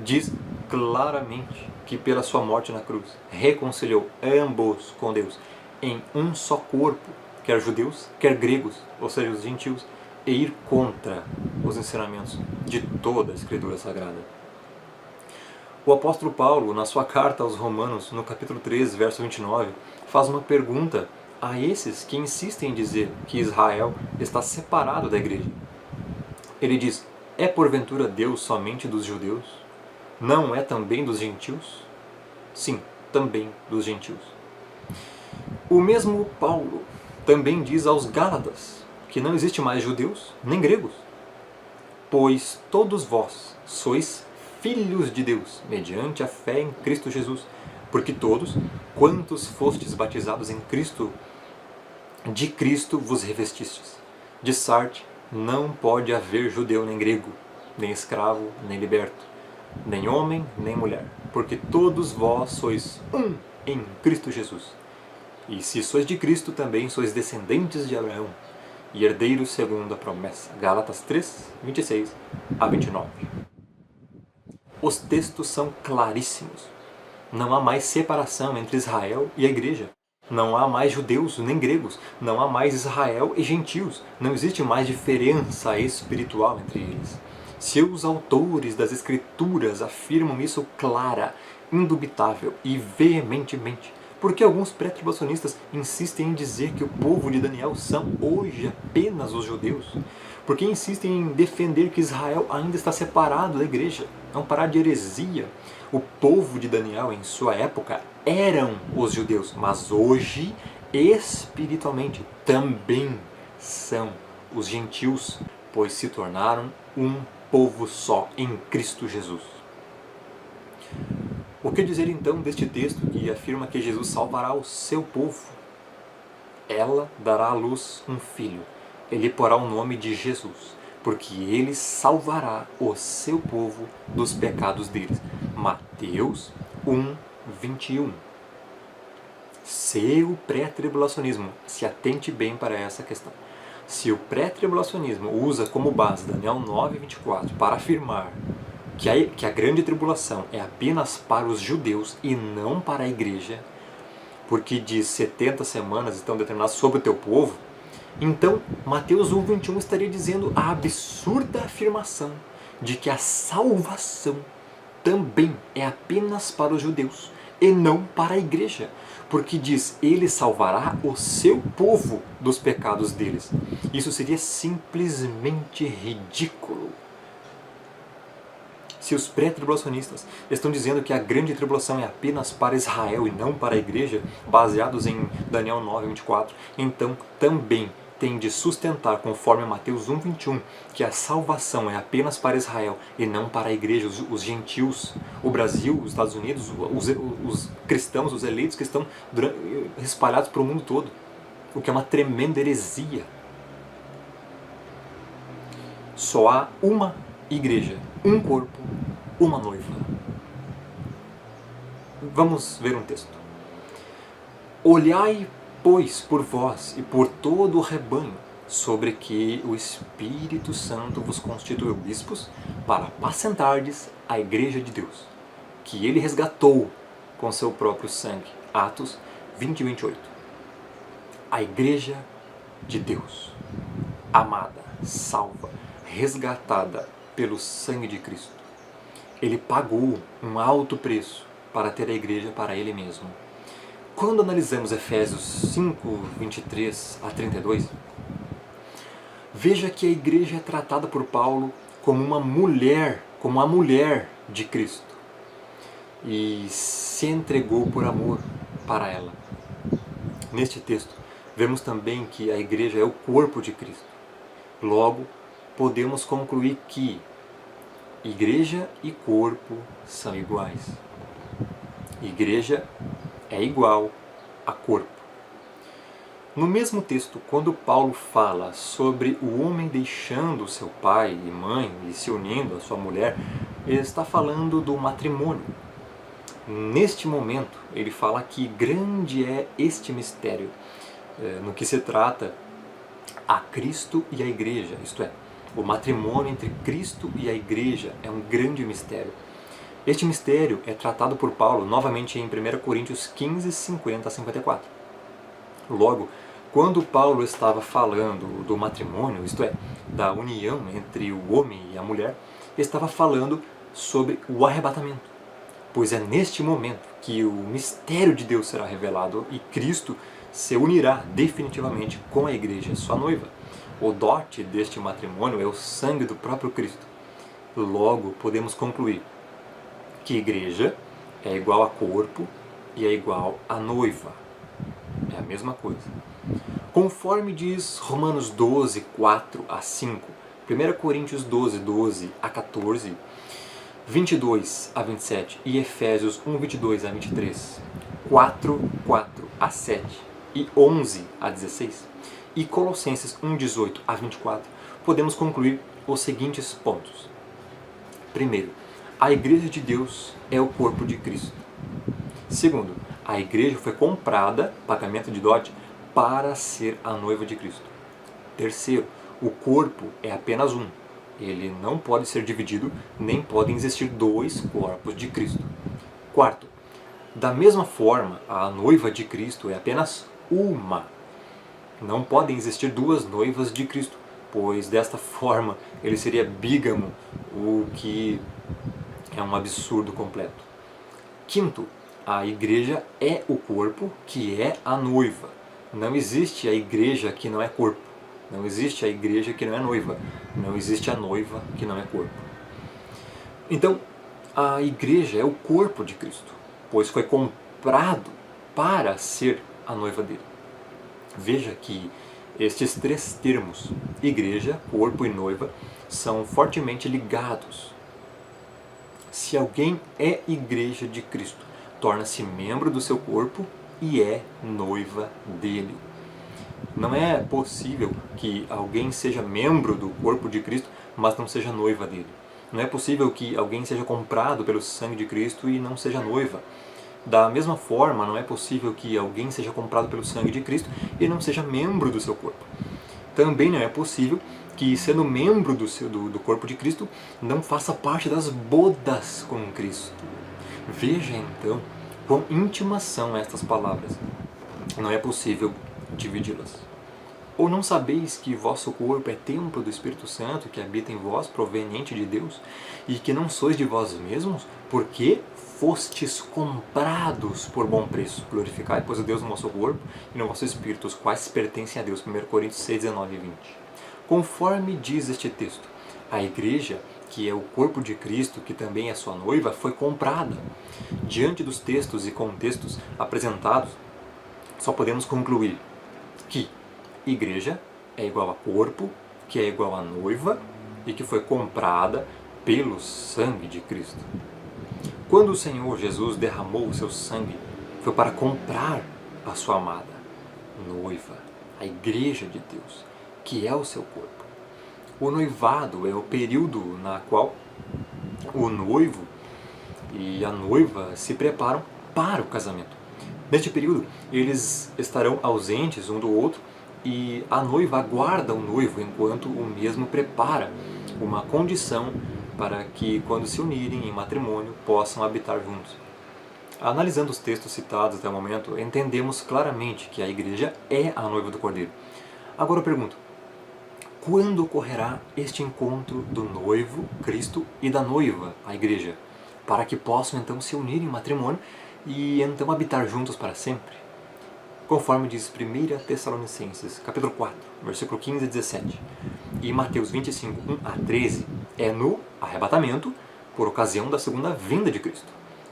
Speaker 2: diz claramente que pela sua morte na cruz reconciliou ambos com Deus em um só corpo, quer judeus, quer gregos, ou seja, os gentios, e ir contra os ensinamentos de toda a Escritura Sagrada. O apóstolo Paulo, na sua carta aos Romanos, no capítulo 13, verso 29, faz uma pergunta a esses que insistem em dizer que Israel está separado da igreja. Ele diz, é porventura Deus somente dos judeus? Não é também dos gentios? Sim, também dos gentios. O mesmo Paulo também diz aos Gálatas que não existe mais judeus nem gregos, pois todos vós sois filhos de Deus, mediante a fé em Cristo Jesus, porque todos, quantos fostes batizados em Cristo, de Cristo vos revestistes. De Sarte, não pode haver judeu nem grego, nem escravo, nem liberto, nem homem, nem mulher, porque todos vós sois um em Cristo Jesus. E se sois de Cristo, também sois descendentes de Abraão, e herdeiros segundo a promessa. Gálatas 3, 26 a 29. Os textos são claríssimos. Não há mais separação entre Israel e a igreja. Não há mais judeus nem gregos. Não há mais Israel e gentios. Não existe mais diferença espiritual entre eles. Se os autores das Escrituras afirmam isso clara, indubitável e veementemente, por que alguns pré-tribulacionistas insistem em dizer que o povo de Daniel são hoje apenas os judeus? Por que insistem em defender que Israel ainda está separado da igreja? Não parar de heresia. O povo de Daniel, em sua época, eram os judeus, mas hoje, espiritualmente, também são os gentios, pois se tornaram um povo só em Cristo Jesus. O que dizer então deste texto que afirma que Jesus salvará o seu povo? Ela dará à luz um filho. Ele porá o nome de Jesus, porque ele salvará o seu povo dos pecados deles. Mateus 1, 21. Se o pré-tribulacionismo, se atente bem para essa questão, se o pré-tribulacionismo usa como base Daniel 9, 24 para afirmar que a grande tribulação é apenas para os judeus e não para a igreja, porque de 70 semanas estão determinadas sobre o teu povo, Então, Mateus 1:21 estaria dizendo a absurda afirmação de que a salvação também é apenas para os judeus e não para a igreja, porque diz, ele salvará o seu povo dos pecados deles. Isso seria simplesmente ridículo. Se os pré-tribulacionistas estão dizendo que a grande tribulação é apenas para Israel e não para a igreja, baseados em Daniel 9:24, então também tem de sustentar, conforme Mateus 1:21, que a salvação é apenas para Israel e não para a igreja, os gentios, o Brasil, os Estados Unidos, os cristãos, os eleitos que estão espalhados para o mundo todo, o que é uma tremenda heresia. Só há uma igreja, um corpo, uma noiva. Vamos ver um texto. Olhai, pois, por vós e por todo o rebanho, sobre que o Espírito Santo vos constituiu bispos, para apacentardes a igreja de Deus, que ele resgatou com seu próprio sangue. Atos 20:28. A igreja de Deus, amada, salva, resgatada pelo sangue de Cristo. Ele pagou um alto preço para ter a igreja para ele mesmo. Quando analisamos Efésios 5:23-32, veja que a igreja é tratada por Paulo como uma mulher, como a mulher de Cristo, e se entregou por amor para ela. Neste texto, vemos também que a igreja é o corpo de Cristo. Logo, podemos concluir que igreja e corpo são iguais. Igreja é igual a corpo. No mesmo texto, quando Paulo fala sobre o homem deixando seu pai e mãe e se unindo à sua mulher, ele está falando do matrimônio. Neste momento, ele fala que grande é este mistério, no que se trata a Cristo e a igreja, isto é, o matrimônio entre Cristo e a igreja é um grande mistério. Este mistério é tratado por Paulo novamente em 1 Coríntios 15:50-54. Logo, quando Paulo estava falando do matrimônio, isto é, da união entre o homem e a mulher, estava falando sobre o arrebatamento. Pois é neste momento que o mistério de Deus será revelado e Cristo se unirá definitivamente com a igreja, sua noiva. O dote deste matrimônio é o sangue do próprio Cristo. Logo, podemos concluir que igreja é igual a corpo e é igual a noiva. É a mesma coisa. Conforme diz Romanos 12:4-5, 1 Coríntios 12:12-14, 22-27 e Efésios 1:22-23, 4:4-7 e 11-16 e Colossenses 1:18-24, podemos concluir os seguintes pontos. Primeiro, a igreja de Deus é o corpo de Cristo. Segundo, a igreja foi comprada, pagamento de dote, para ser a noiva de Cristo. Terceiro, o corpo é apenas um. Ele não pode ser dividido, nem podem existir dois corpos de Cristo. Quarto, da mesma forma, a noiva de Cristo é apenas uma. Não podem existir duas noivas de Cristo, pois desta forma ele seria bígamo, o que é um absurdo completo. Quinto, a igreja é o corpo, que é a noiva. Não existe a igreja que não é corpo. Não existe a igreja que não é noiva. Não existe a noiva que não é corpo. Então, a igreja é o corpo de Cristo, pois foi comprado para ser a noiva dele. Veja que estes três termos, igreja, corpo e noiva, são fortemente ligados. Se alguém é igreja de Cristo, torna-se membro do seu corpo e é noiva dele. Não é possível que alguém seja membro do corpo de Cristo, mas não seja noiva dele. Não é possível que alguém seja comprado pelo sangue de Cristo e não seja noiva. Da mesma forma, não é possível que alguém seja comprado pelo sangue de Cristo e não seja membro do seu corpo. Também não é possível que, sendo membro do corpo de Cristo, não faça parte das bodas com Cristo. Veja então quão íntimas são estas palavras. Não é possível dividi-las. Ou não sabeis que vosso corpo é templo do Espírito Santo, que habita em vós, proveniente de Deus, e que não sois de vós mesmos, porque fostes comprados por bom preço? Glorificai, pois, a Deus no vosso corpo e no vosso espírito, os quais pertencem a Deus. 1 Coríntios 6, 19 e 20. Conforme diz este texto, a igreja, que é o corpo de Cristo, que também é sua noiva, foi comprada. Diante dos textos e contextos apresentados, só podemos concluir que igreja é igual a corpo, que é igual a noiva e que foi comprada pelo sangue de Cristo. Quando o Senhor Jesus derramou o seu sangue, foi para comprar a sua amada noiva, a igreja de Deus, que é o seu corpo. O noivado é o período na qual o noivo e a noiva se preparam para o casamento. Neste período, eles estarão ausentes um do outro e a noiva aguarda o noivo enquanto o mesmo prepara uma condição para que, quando se unirem em matrimônio, possam habitar juntos. Analisando os textos citados até o momento, entendemos claramente que a igreja é a noiva do Cordeiro. Agora eu pergunto, quando ocorrerá este encontro do noivo, Cristo, e da noiva, a igreja, para que possam então se unir em matrimônio e então habitar juntos para sempre? Conforme diz 1 Tessalonicenses, capítulo 4, versículo 15 a 17, e Mateus 25, 1 a 13, é no arrebatamento, por ocasião da segunda vinda de Cristo,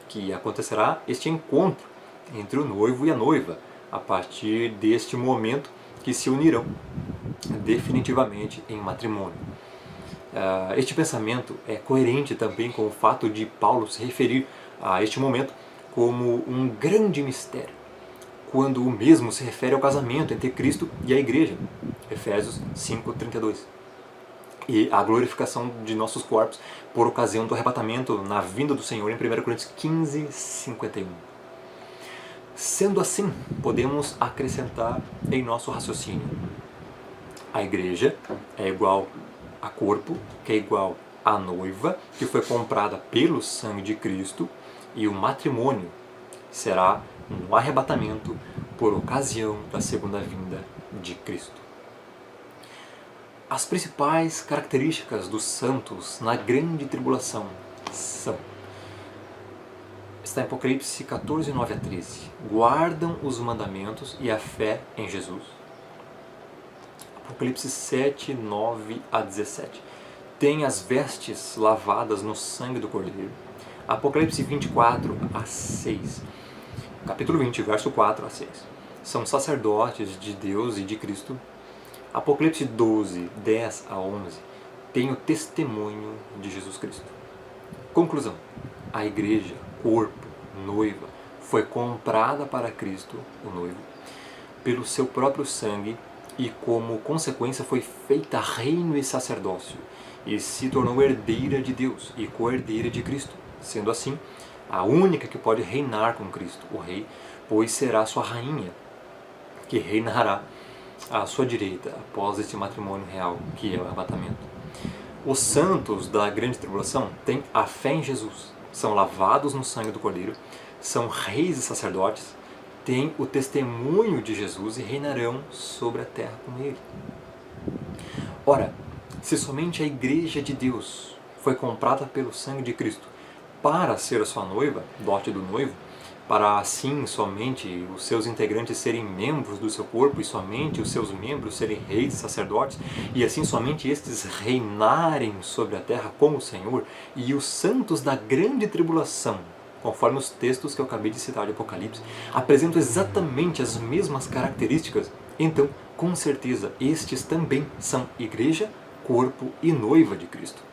Speaker 2: que acontecerá este encontro entre o noivo e a noiva, a partir deste momento que se unirão definitivamente em matrimônio. Este pensamento é coerente também com o fato de Paulo se referir a este momento como um grande mistério, quando o mesmo se refere ao casamento entre Cristo e a igreja, Efésios 5:32, e a glorificação de nossos corpos por ocasião do arrebatamento na vinda do Senhor em 1 Coríntios 15:51. Sendo assim, podemos acrescentar em nosso raciocínio: a igreja é igual a corpo, que é igual à noiva, que foi comprada pelo sangue de Cristo, e o matrimônio será no arrebatamento por ocasião da segunda vinda de Cristo. As principais características dos santos na grande tribulação são: está em Apocalipse 14, 9 a 13. Guardam os mandamentos e a fé em Jesus. Apocalipse 7, 9 a 17. Tem as vestes lavadas no sangue do Cordeiro. Apocalipse 24 a 6. Capítulo 20, verso 4 a 6. São sacerdotes de Deus e de Cristo. Apocalipse 12, 10 a 11. Tem o testemunho de Jesus Cristo. Conclusão: a igreja, corpo, noiva, foi comprada para Cristo, o noivo, pelo seu próprio sangue, e como consequência foi feita reino e sacerdócio, e se tornou herdeira de Deus e co-herdeira de Cristo, sendo assim a única que pode reinar com Cristo, o Rei, pois será sua rainha, que reinará à sua direita após este matrimônio real, que é o arrebatamento. Os santos da grande tribulação têm a fé em Jesus, são lavados no sangue do Cordeiro, são reis e sacerdotes, têm o testemunho de Jesus e reinarão sobre a terra com ele. Ora, se somente a igreja de Deus foi comprada pelo sangue de Cristo para ser a sua noiva, dote do noivo, para assim somente os seus integrantes serem membros do seu corpo e somente os seus membros serem reis e sacerdotes, e assim somente estes reinarem sobre a terra como o Senhor, e os santos da grande tribulação, conforme os textos que eu acabei de citar de Apocalipse, apresentam exatamente as mesmas características, então, com certeza, estes também são igreja, corpo e noiva de Cristo.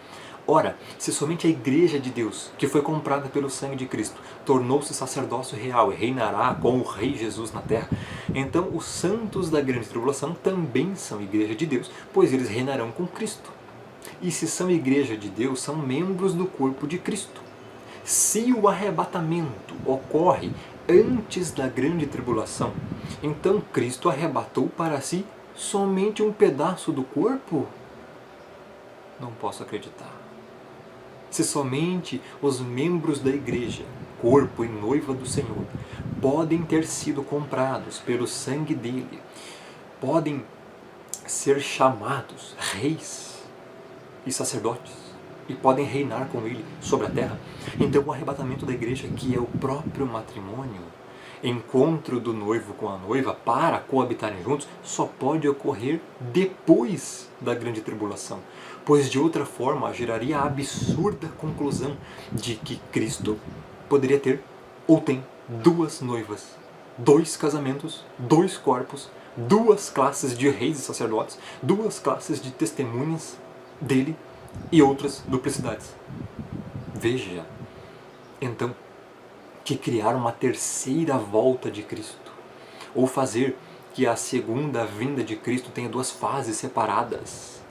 Speaker 2: Ora, se somente a igreja de Deus, que foi comprada pelo sangue de Cristo, tornou-se sacerdócio real e reinará com o Rei Jesus na terra, então os santos da grande tribulação também são igreja de Deus, pois eles reinarão com Cristo. E se são igreja de Deus, são membros do corpo de Cristo. Se o arrebatamento ocorre antes da grande tribulação, então Cristo arrebatou para si somente um pedaço do corpo? Não posso acreditar. Se somente os membros da igreja, corpo e noiva do Senhor, podem ter sido comprados pelo sangue dele, podem ser chamados reis e sacerdotes e podem reinar com ele sobre a terra. Então o arrebatamento da igreja, que é o próprio matrimônio, encontro do noivo com a noiva para coabitarem juntos, só pode ocorrer depois da grande tribulação, pois de outra forma geraria a absurda conclusão de que Cristo poderia ter ou tem duas noivas, dois casamentos, dois corpos, duas classes de reis e sacerdotes, duas classes de testemunhas dele e outras duplicidades. Veja, então, que criar uma terceira volta de Cristo, ou fazer que a segunda vinda de Cristo tenha duas fases separadas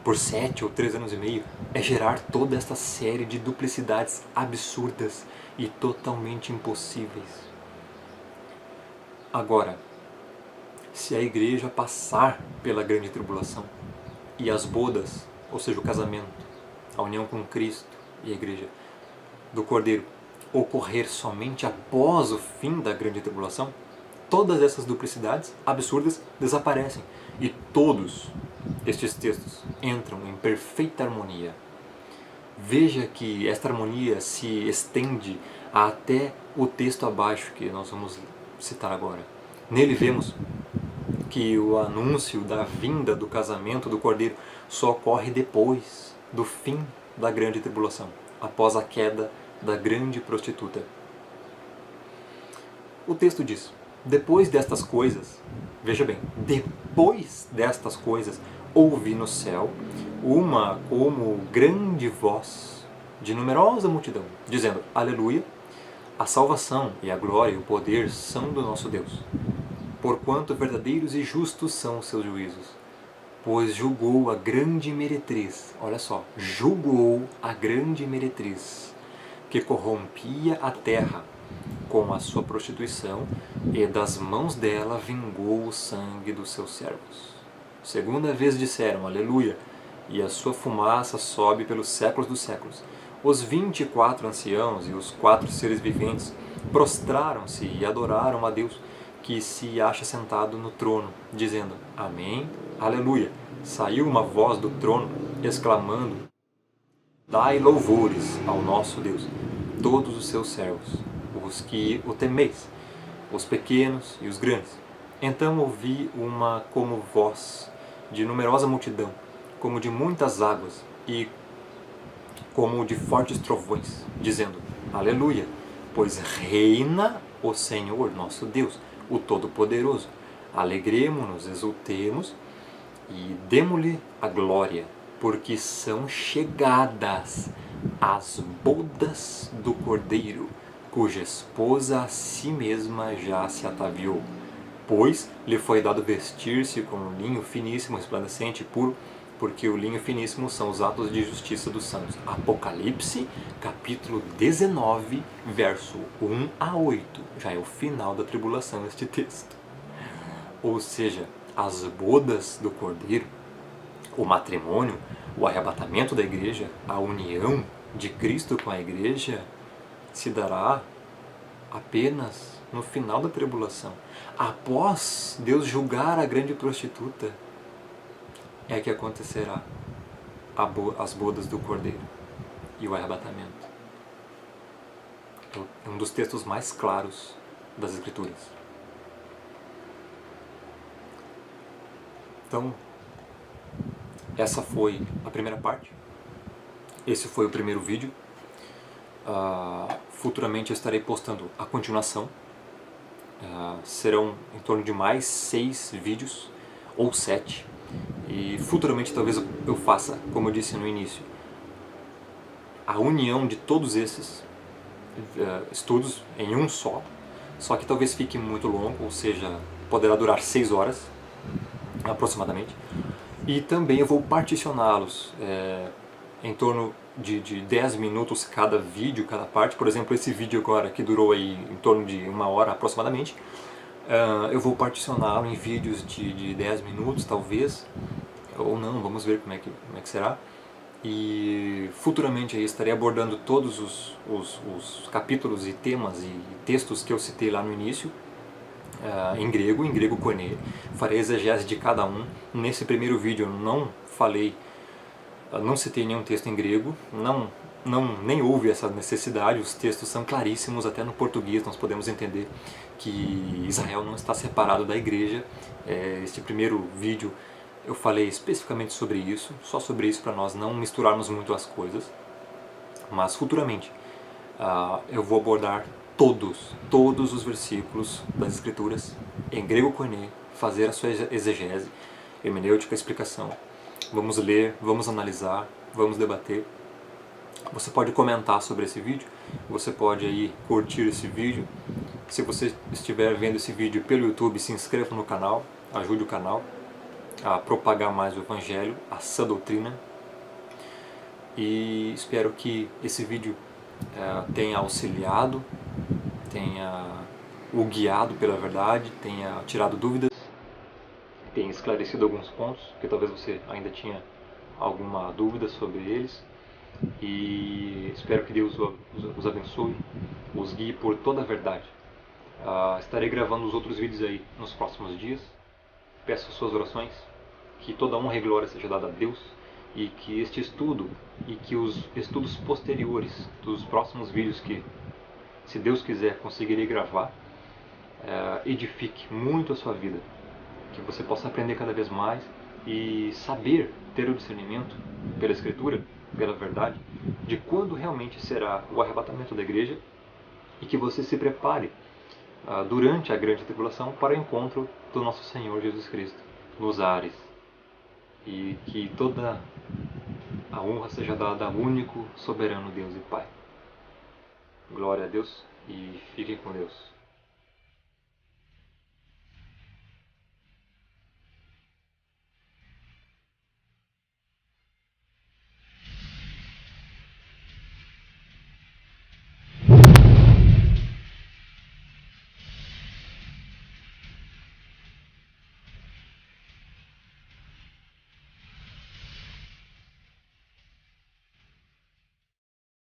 Speaker 2: por 7 ou 3 anos e meio, é gerar toda esta série de duplicidades absurdas e totalmente impossíveis. Agora, se a igreja passar pela grande tribulação e as bodas, ou seja, o casamento, a união com Cristo e a igreja do Cordeiro, ocorrer somente após o fim da grande tribulação, todas essas duplicidades absurdas desaparecem e todos estes textos entram em perfeita harmonia. Veja que esta harmonia se estende até o texto abaixo que nós vamos citar agora. Nele vemos que o anúncio da vinda do casamento do Cordeiro só ocorre depois do fim da grande tribulação, após a queda da grande prostituta. O texto diz: depois destas coisas, veja bem, depois destas coisas, ouvi no céu uma como grande voz de numerosa multidão, dizendo: Aleluia, a salvação e a glória e o poder são do nosso Deus, porquanto verdadeiros e justos são os seus juízos. Pois julgou a grande meretriz, olha só, julgou a grande meretriz, que corrompia a terra com a sua prostituição, e das mãos dela vingou o sangue dos seus servos. Segunda vez disseram, Aleluia, e a sua fumaça sobe pelos séculos dos séculos. Os 24 anciãos e os 4 seres viventes prostraram-se e adoraram a Deus, que se acha sentado no trono, dizendo, Amém, Aleluia. Saiu uma voz do trono, exclamando, Dai louvores ao nosso Deus, todos os seus servos, os que o temeis, os pequenos e os grandes. Então ouvi uma como voz de numerosa multidão, como de muitas águas e como de fortes trovões, dizendo, Aleluia, pois reina o Senhor nosso Deus, o Todo-Poderoso. Alegremo-nos, exultemos e demo-lhe a glória, porque são chegadas as bodas do Cordeiro, cuja esposa a si mesma já se ataviou. Pois lhe foi dado vestir-se com um linho finíssimo, resplandecente e puro, porque o linho finíssimo são os atos de justiça dos santos. Apocalipse, capítulo 19, verso 1 a 8. Já é o final da tribulação este texto. Ou seja, as bodas do Cordeiro, o matrimônio, o arrebatamento da igreja, a união de Cristo com a igreja, se dará apenas no final da tribulação. Após Deus julgar a grande prostituta, é que acontecerá as bodas do Cordeiro e o arrebatamento. É um dos textos mais claros das Escrituras. Então, essa foi a primeira parte. Esse foi o primeiro vídeo. Futuramente eu estarei postando a continuação. Serão em torno de mais 6 vídeos, ou 7. E futuramente talvez eu faça, como eu disse no início, a união de todos esses estudos em um só que talvez fique muito longo, ou seja, poderá durar 6 horas aproximadamente. E também eu vou particioná-los em torno de 10 minutos cada vídeo, cada parte. Por exemplo, esse vídeo agora que durou aí em torno de 1 hora aproximadamente, eu vou particioná-lo em vídeos de 10 minutos talvez, ou não, vamos ver como é que será. E futuramente aí estarei abordando todos os capítulos e temas e textos que eu citei lá no início, em grego koine. Farei exegese de cada um. Nesse primeiro vídeo eu não citei nenhum texto em grego, nem houve essa necessidade, os textos são claríssimos, até no português nós podemos entender que Israel não está separado da igreja. Este primeiro vídeo eu falei especificamente sobre isso, só sobre isso, para nós não misturarmos muito as coisas, mas futuramente eu vou abordar todos os versículos das Escrituras em grego koine, fazer a sua exegese, hermenêutica, explicação. Vamos ler, vamos analisar, vamos debater. Você pode comentar sobre esse vídeo, você pode aí curtir esse vídeo. Se você estiver vendo esse vídeo pelo YouTube, se inscreva no canal, ajude o canal a propagar mais o Evangelho, a sã doutrina. E espero que esse vídeo tenha auxiliado, tenha o guiado pela verdade, tenha tirado dúvidas, tenha esclarecido alguns pontos que talvez você ainda tinha alguma dúvida sobre eles. E espero que Deus os abençoe, os guie por toda a verdade. Estarei gravando os outros vídeos aí nos próximos dias. Peço suas orações, que toda honra e glória seja dada a Deus, e que este estudo e que os estudos posteriores dos próximos vídeos que, se Deus quiser, conseguirei gravar, edifique muito a sua vida, que você possa aprender cada vez mais e saber ter o discernimento pela Escritura, pela verdade, de quando realmente será o arrebatamento da igreja, e que você se prepare durante a grande tribulação para o encontro do nosso Senhor Jesus Cristo nos ares, e que toda a honra seja dada ao único, soberano Deus e Pai. Glória a Deus e fiquem com Deus.